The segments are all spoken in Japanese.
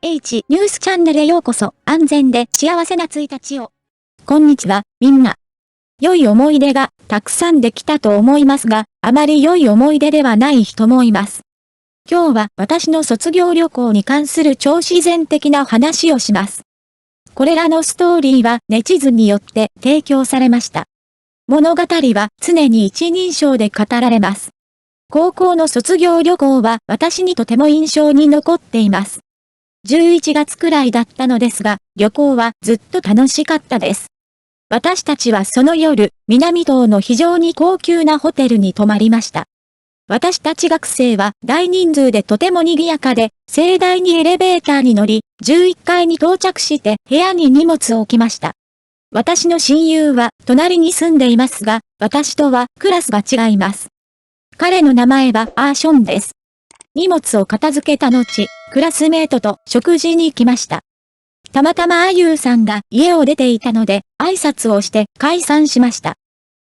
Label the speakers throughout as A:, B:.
A: H ニュースチャンネルへようこそ。安全で幸せな1日を。こんにちは、みんな。良い思い出がたくさんできたと思いますが、あまり良い思い出ではない人もいます。今日は私の卒業旅行に関する超自然的な話をします。これらのストーリーはネチズによって提供されました。物語は常に一人称で語られます。高校の卒業旅行は私にとても印象に残っています。11月くらいだったのですが、旅行はずっと楽しかったです。私たちはその夜、南島の非常に高級なホテルに泊まりました。私たち学生は大人数でとても賑やかで、盛大にエレベーターに乗り、11階に到着して部屋に荷物を置きました。私の親友は隣に住んでいますが、私とはクラスが違います。彼の名前はアーションです。荷物を片付けた後、クラスメートと食事に行きました。たまたまあゆうさんが家を出ていたので、挨拶をして解散しました。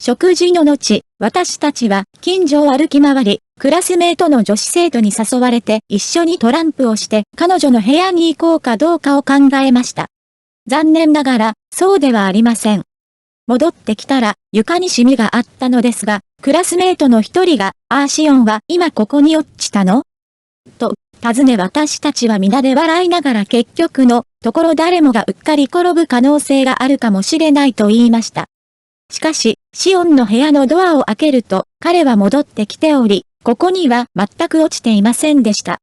A: 食事の後、私たちは近所を歩き回り、クラスメートの女子生徒に誘われて一緒にトランプをして彼女の部屋に行こうかどうかを考えました。残念ながら、そうではありません。戻ってきたら床にシミがあったのですが、クラスメートの一人が、アーシオンは今ここに落ちたのと、尋ね私たちは皆で笑いながら結局のところ誰もがうっかり転ぶ可能性があるかもしれないと言いました。しかし、シオンの部屋のドアを開けると、彼は戻ってきており、ここには全く落ちていませんでした。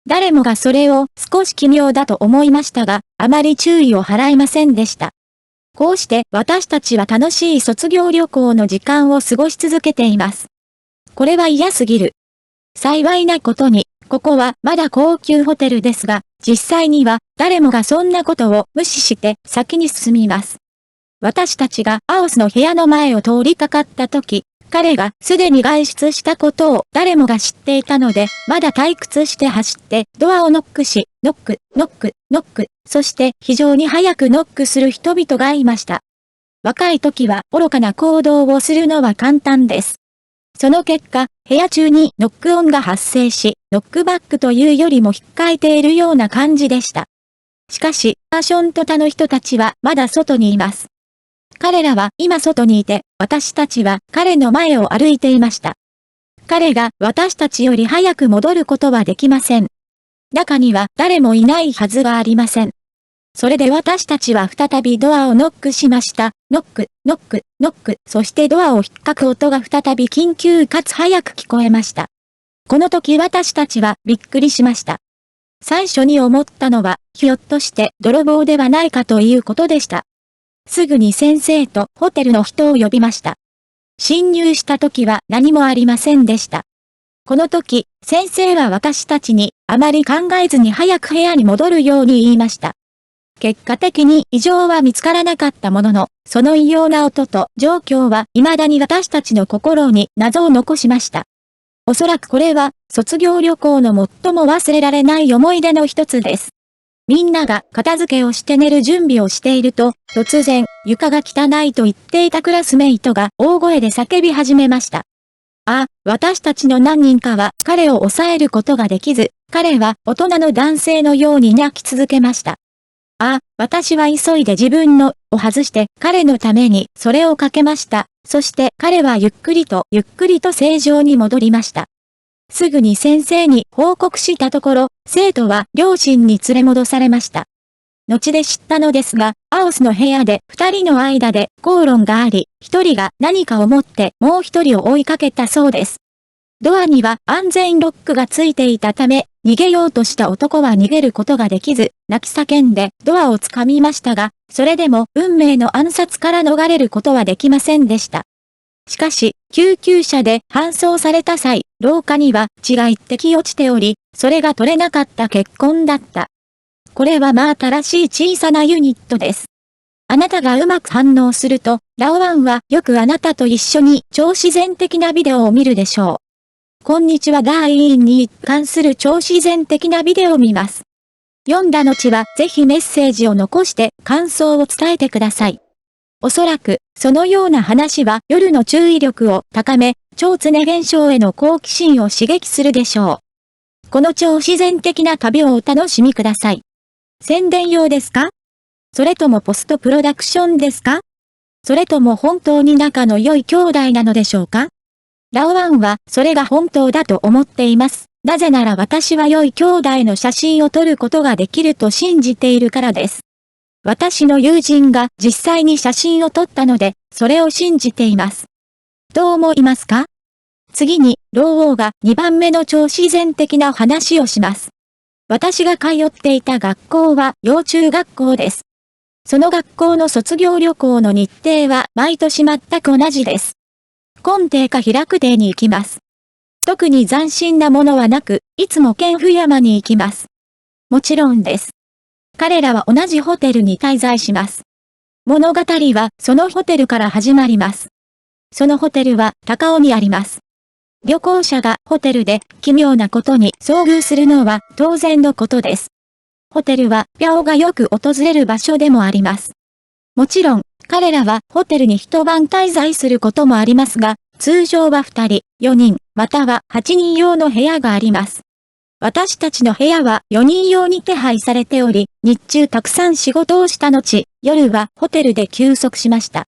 A: 誰もがそれを少し奇妙だと思いましたが、あまり注意を払いませんでした。こうして私たちは楽しい卒業旅行の時間を過ごし続けています。これは嫌すぎる。幸いなことに、ここはまだ高級ホテルですが、実際には誰もがそんなことを無視して先に進みます。私たちがアオスの部屋の前を通りかかった時、彼がすでに外出したことを誰もが知っていたので、まだ退屈して走ってドアをノックし、ノック、ノック、ノック、そして非常に早くノックする人々がいました。若い時は愚かな行動をするのは簡単です。その結果、部屋中にノック音が発生し、ノックバックというよりも引っかいているような感じでした。しかし、アーションと他の人たちはまだ外にいます。彼らは今外にいて、私たちは彼の前を歩いていました。彼が私たちより早く戻ることはできません。中には誰もいないはずがありません。それで私たちは再びドアをノックしました。ノック、ノック、ノック。そしてドアを引っかく音が再び緊急かつ早く聞こえました。この時私たちはびっくりしました。最初に思ったのは、ひょっとして泥棒ではないかということでした。すぐに先生とホテルの人を呼びました。侵入した時は何もありませんでした。この時、先生は私たちにあまり考えずに早く部屋に戻るように言いました。結果的に異常は見つからなかったものの、その異様な音と状況は未だに私たちの心に謎を残しました。おそらくこれは卒業旅行の最も忘れられない思い出の一つです。みんなが片付けをして寝る準備をしていると、突然、床が汚いと言っていたクラスメイトが大声で叫び始めました。私たちの何人かは彼を抑えることができず、彼は大人の男性のように泣き続けました。私は急いで自分のを外して彼のためにそれをかけました。そして彼はゆっくりと正常に戻りました。すぐに先生に報告したところ、生徒は両親に連れ戻されました。後で知ったのですが、アオスの部屋で二人の間で口論があり、一人が何かを持ってもう一人を追いかけたそうです。ドアには安全ロックがついていたため、逃げようとした男は逃げることができず、泣き叫んでドアを掴みましたが、それでも運命の暗殺から逃れることはできませんでした。しかし、救急車で搬送された際、廊下には血が一滴落ちており、それが取れなかった血痕だった。これは真新しい小さなユニットです。あなたがうまく反応すると、ラオワンはよくあなたと一緒に超自然的なビデオを見るでしょう。こんにちはダーインに関する超自然的なビデオを見ます。読んだ後はぜひメッセージを残して感想を伝えてください。おそらく、そのような話は夜の注意力を高め、超常現象への好奇心を刺激するでしょう。この超自然的な旅をお楽しみください。宣伝用ですか？それともポストプロダクションですか？それとも本当に仲の良い兄弟なのでしょうか？ラオワンはそれが本当だと思っています。なぜなら私は良い兄弟の写真を撮ることができると信じているからです。私の友人が実際に写真を撮ったので、それを信じています。どう思いますか？次に、老王が2番目の超自然的な話をします。私が通っていた学校は幼虫学校です。その学校の卒業旅行の日程は毎年全く同じです。今定か開くデーに行きます。特に斬新なものはなく、いつも剣府山に行きます。もちろんです。彼らは同じホテルに滞在します。物語はそのホテルから始まります。そのホテルは高尾にあります。旅行者がホテルで奇妙なことに遭遇するのは当然のことです。ホテルはピャオがよく訪れる場所でもあります。もちろん、彼らはホテルに一晩滞在することもありますが、通常は2人、4人、または8人用の部屋があります。私たちの部屋は4人用に手配されており、日中たくさん仕事をした後、夜はホテルで休息しました。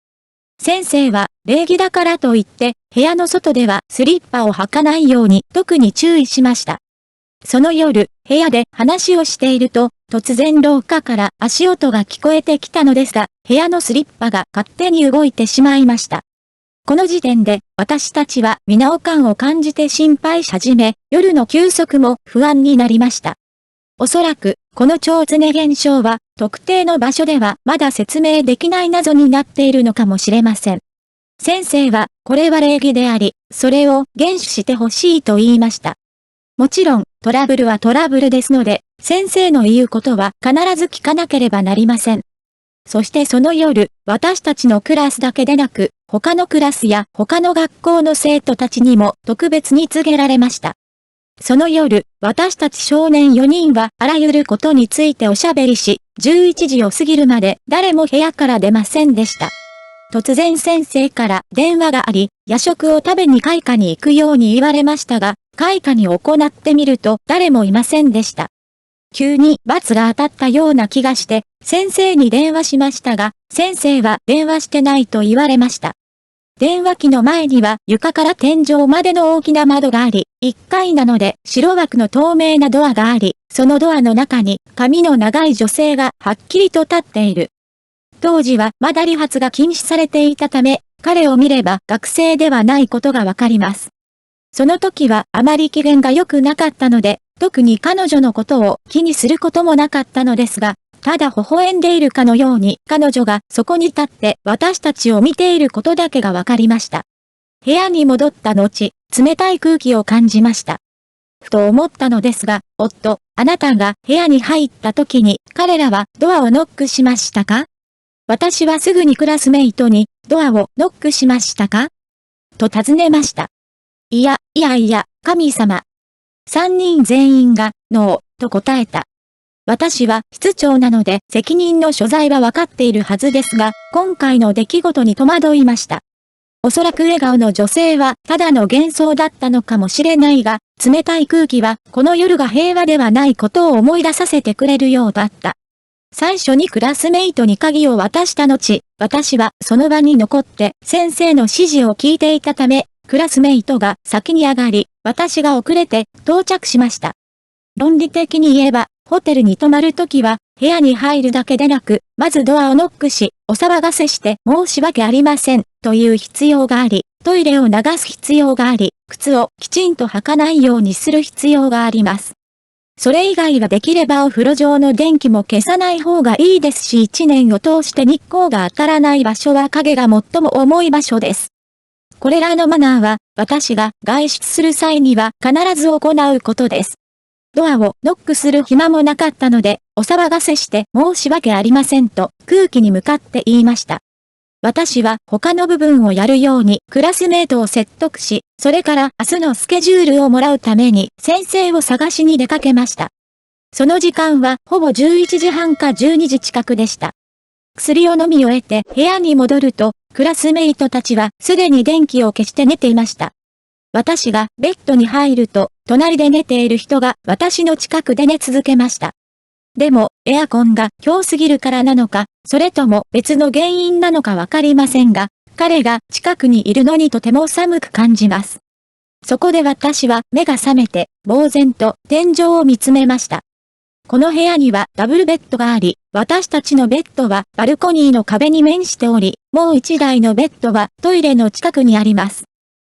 A: 先生は礼儀だからといって、部屋の外ではスリッパを履かないように特に注意しました。その夜、部屋で話をしていると、突然廊下から足音が聞こえてきたのですが、部屋のスリッパが勝手に動いてしまいました。この時点で私たちは皆悪感を感じて心配し始め、夜の休息も不安になりました。おそらく、この超常現象は特定の場所ではまだ説明できない謎になっているのかもしれません。先生は、これは礼儀であり、それを厳守してほしいと言いました。もちろん、トラブルはトラブルですので、先生の言うことは必ず聞かなければなりません。そしてその夜、私たちのクラスだけでなく、他のクラスや他の学校の生徒たちにも特別に告げられました。その夜、私たち少年4人はあらゆることについておしゃべりし、11時を過ぎるまで誰も部屋から出ませんでした。突然先生から電話があり、夜食を食べに会館に行くように言われましたが、会館に行ってみると誰もいませんでした。急に罰が当たったような気がして、先生に電話しましたが、先生は電話してないと言われました。電話機の前には床から天井までの大きな窓があり、1階なので白枠の透明なドアがあり、そのドアの中に髪の長い女性がはっきりと立っている。当時はまだ理髪が禁止されていたため、彼を見れば学生ではないことがわかります。その時はあまり機嫌が良くなかったので、特に彼女のことを気にすることもなかったのですが、ただ微笑んでいるかのように彼女がそこに立って私たちを見ていることだけがわかりました。部屋に戻った後、冷たい空気を感じました。ふと思ったのですが、あなたが部屋に入った時に彼らはドアをノックしましたか？私はすぐにクラスメイトにドアをノックしましたか？と尋ねました。いや、神様。3人全員がノーと答えた。私は室長なので責任の所在はわかっているはずですが、今回の出来事に戸惑いました。おそらく笑顔の女性はただの幻想だったのかもしれないが、冷たい空気はこの夜が平和ではないことを思い出させてくれるようだった。最初にクラスメイトに鍵を渡した後、私はその場に残って先生の指示を聞いていたため、クラスメイトが先に上がり、私が遅れて到着しました。論理的に言えば、ホテルに泊まるときは、部屋に入るだけでなく、まずドアをノックし、お騒がせして申し訳ありません、という必要があり、トイレを流す必要があり、靴をきちんと履かないようにする必要があります。それ以外はできればお風呂上の電気も消さない方がいいですし、1年を通して日光が当たらない場所は影が最も重い場所です。これらのマナーは、私が外出する際には必ず行うことです。ドアをノックする暇もなかったので、お騒がせして申し訳ありませんと空気に向かって言いました。私は他の部分をやるようにクラスメートを説得し、それから明日のスケジュールをもらうために先生を探しに出かけました。その時間はほぼ11時半か12時近くでした。薬を飲み終えて部屋に戻ると、クラスメイトたちはすでに電気を消して寝ていました。私がベッドに入ると、隣で寝ている人が私の近くで寝続けました。でも、エアコンが強すぎるからなのか、それとも別の原因なのかわかりませんが、彼が近くにいるのにとても寒く感じます。そこで私は目が覚めて、呆然と天井を見つめました。この部屋にはダブルベッドがあり、私たちのベッドはバルコニーの壁に面しており、もう一台のベッドはトイレの近くにあります。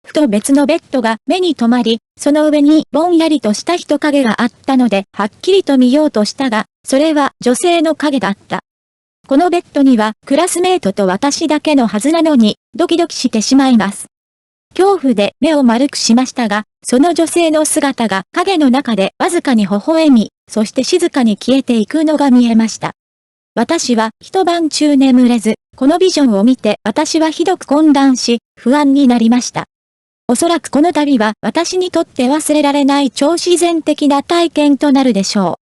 A: ふと別のベッドが目に留まり、その上にぼんやりとした人影があったので、はっきりと見ようとしたが、それは女性の影だった。このベッドにはクラスメートと私だけのはずなのに、ドキドキしてしまいます。恐怖で目を丸くしましたが、その女性の姿が影の中でわずかに微笑み、そして静かに消えていくのが見えました。私は一晩中眠れず、このビジョンを見て私はひどく混乱し、不安になりました。おそらくこの旅は私にとって忘れられない超自然的な体験となるでしょ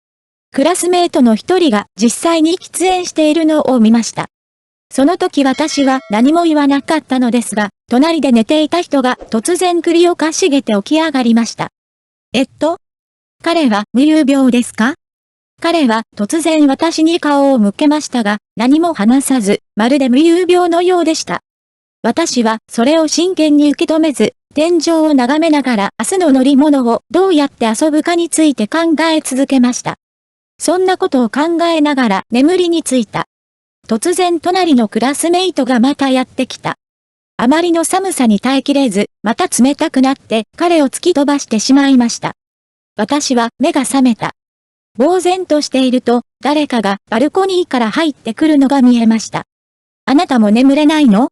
A: う。クラスメートの一人が実際に喫煙しているのを見ました。その時私は何も言わなかったのですが、隣で寝ていた人が突然首をかしげて起き上がりました。彼は無遊病ですか？彼は突然私に顔を向けましたが、何も話さず、まるで無遊病のようでした。私はそれを真剣に受け止めず、天井を眺めながら明日の乗り物をどうやって遊ぶかについて考え続けました。そんなことを考えながら眠りについた。突然隣のクラスメイトがまたやってきた。あまりの寒さに耐えきれず、また冷たくなって彼を突き飛ばしてしまいました。私は目が覚めた。呆然としていると、誰かがバルコニーから入ってくるのが見えました。あなたも眠れないの？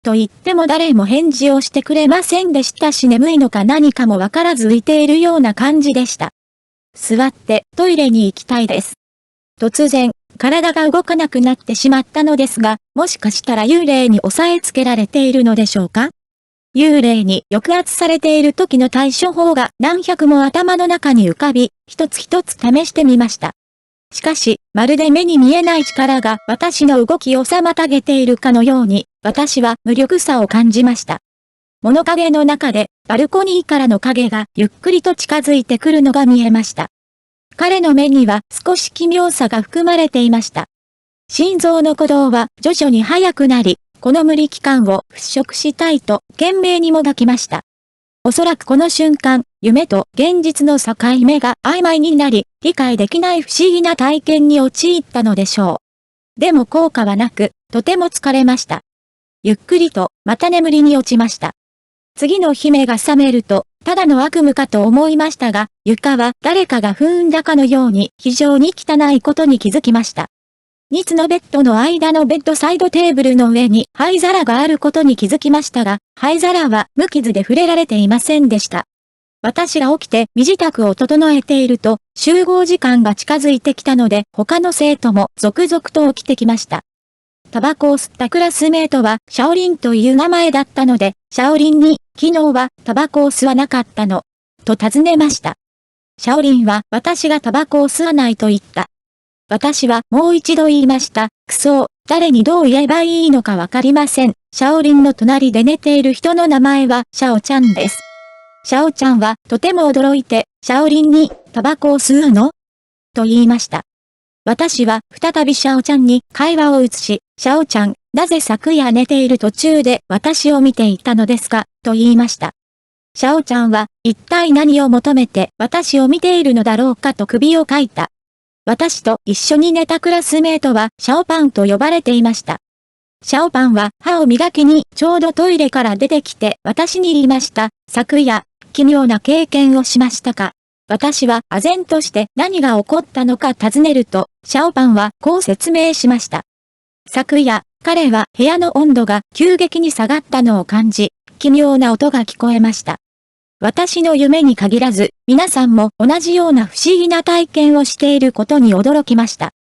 A: と言っても誰も返事をしてくれませんでしたし眠いのか何かもわからず浮いているような感じでした。座ってトイレに行きたいです。突然、体が動かなくなってしまったのですが、もしかしたら幽霊に押さえつけられているのでしょうか？幽霊に抑圧されている時の対処法が何百も頭の中に浮かび、一つ一つ試してみました。しかし、まるで目に見えない力が私の動きを妨げているかのように、私は無力さを感じました。物陰の中で、バルコニーからの影がゆっくりと近づいてくるのが見えました。彼の目には少し奇妙さが含まれていました。心臓の鼓動は徐々に速くなり、この無力感を払拭したいと懸命にもがきました。おそらくこの瞬間、夢と現実の境目が曖昧になり、理解できない不思議な体験に陥ったのでしょう。でも効果はなく、とても疲れました。ゆっくりとまた眠りに落ちました。次の日目が覚めると、ただの悪夢かと思いましたが、床は誰かが踏んだかのように非常に汚いことに気づきました。2つのベッドの間のベッドサイドテーブルの上に灰皿があることに気づきましたが、灰皿は無傷で触れられていませんでした。私が起きて身支度を整えていると、集合時間が近づいてきたので、他の生徒も続々と起きてきました。タバコを吸ったクラスメートはシャオリンという名前だったので、シャオリンに、昨日はタバコを吸わなかったの？と尋ねました。シャオリンは私がタバコを吸わないと言った。私はもう一度言いました。くそー、誰にどう言えばいいのかわかりません。シャオリンの隣で寝ている人の名前はシャオちゃんです。シャオちゃんはとても驚いて、シャオリンに、タバコを吸うの？と言いました。私は再びシャオちゃんに会話を移し、シャオちゃん、なぜ昨夜寝ている途中で私を見ていたのですか？と言いました。シャオちゃんは一体何を求めて私を見ているのだろうかと首をかいた。私と一緒に寝たクラスメートはシャオパンと呼ばれていました。シャオパンは歯を磨きにちょうどトイレから出てきて私に言いました。昨夜、奇妙な経験をしましたか？私は唖然として何が起こったのか尋ねると、シャオパンはこう説明しました。昨夜、彼は部屋の温度が急激に下がったのを感じ、奇妙な音が聞こえました。私の夢に限らず、皆さんも同じような不思議な体験をしていることに驚きました。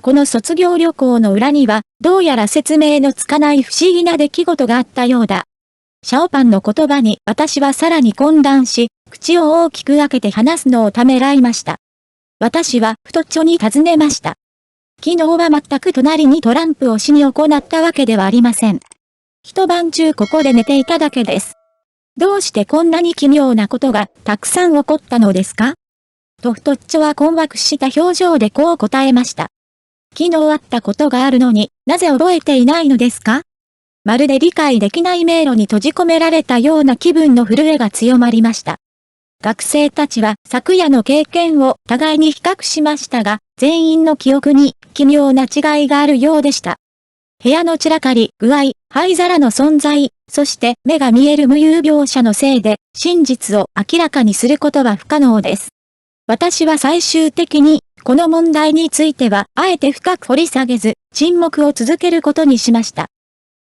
A: この卒業旅行の裏には、どうやら説明のつかない不思議な出来事があったようだ。シャオパンの言葉に私はさらに混乱し、口を大きく開けて話すのをためらいました。私は太っちょに尋ねました。昨日は全く隣にトランプをしに行ったわけではありません。一晩中ここで寝ていただけです。どうしてこんなに奇妙なことがたくさん起こったのですか？と太っちょは困惑した表情でこう答えました。昨日あったことがあるのに、なぜ覚えていないのですか？まるで理解できない迷路に閉じ込められたような気分の震えが強まりました。学生たちは昨夜の経験を互いに比較しましたが、全員の記憶に奇妙な違いがあるようでした。部屋の散らかり具合、灰皿の存在、そして目が見える無有描写のせいで、真実を明らかにすることは不可能です。私は最終的に、この問題については、あえて深く掘り下げず、沈黙を続けることにしました。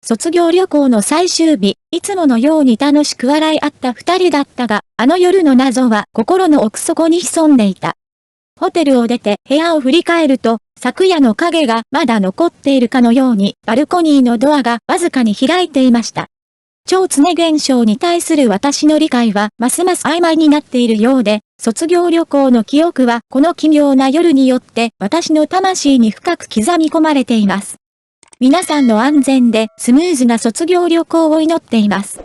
A: 卒業旅行の最終日、いつものように楽しく笑い合った二人だったが、あの夜の謎は心の奥底に潜んでいた。ホテルを出て部屋を振り返ると、昨夜の影がまだ残っているかのように、バルコニーのドアがわずかに開いていました。超常現象に対する私の理解はますます曖昧になっているようで、卒業旅行の記憶はこの奇妙な夜によって私の魂に深く刻み込まれています。皆さんの安全でスムーズな卒業旅行を祈っています。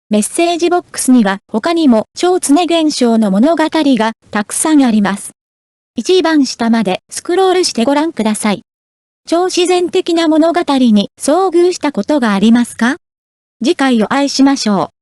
A: メッセージボックスには他にも超常現象の物語がたくさんあります。一番下までスクロールしてご覧ください。超自然的な物語に遭遇したことがありますか？次回を愛しましょう。